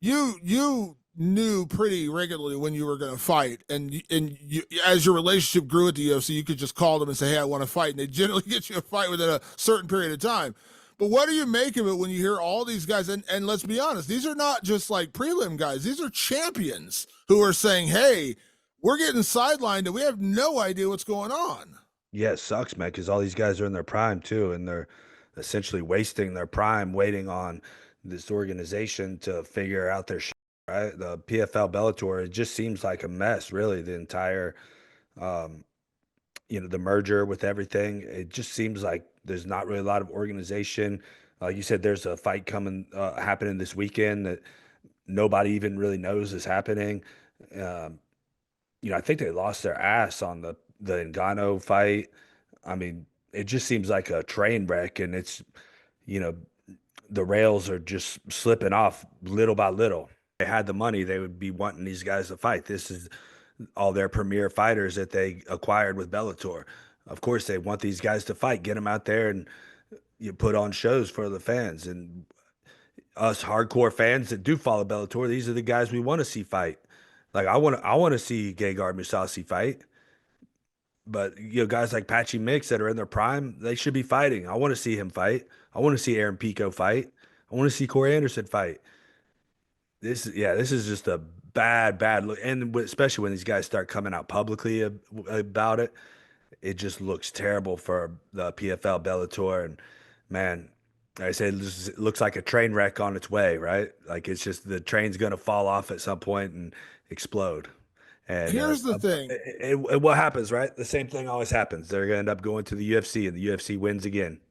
you knew pretty regularly when you were going to fight, and as your relationship grew at the UFC, you could just call them and say, "Hey, I want to fight," and they generally get you a fight within a certain period of time. But what do you make of it when you hear all these guys? And let's be honest, these are not just like prelim guys; these are champions who are saying, "Hey, we're getting sidelined, and we have no idea what's going on." Yeah, it sucks, man, because all these guys are in their prime too, and they're essentially wasting their prime waiting on this organization to figure out their shit, right? The PFL Bellator, it just seems like a mess, really. The entire, um, the merger with everything. It just seems like there's not really a lot of organization. You said there's a fight happening this weekend that nobody even really knows is happening. Um, I think they lost their ass on the Ngannou fight. I mean, it just seems like a train wreck, and you know, the rails are just slipping off little by little. If they had the money, they would be wanting these guys to fight. This is all their premier fighters that they acquired with Bellator. Of course, they want these guys to fight, get them out there, and you put on shows for the fans. And us hardcore fans that do follow Bellator, these are the guys we want to see fight. Like I want to see Gegard Mousasi fight. But guys like Patchy Mix that are in their prime, they should be fighting. I want to see him fight. I want to see Aaron Pico fight. I want to see Corey Anderson fight. This is just a bad look, and especially when these guys start coming out publicly about it, it just looks terrible for the PFL Bellator. And man, like I said, it looks like a train wreck on its way, right? Like it's just the train's gonna fall off at some point and explode. And Here's the thing. what happens, right? The same thing always happens. They're gonna end up going to the UFC, and the UFC wins again.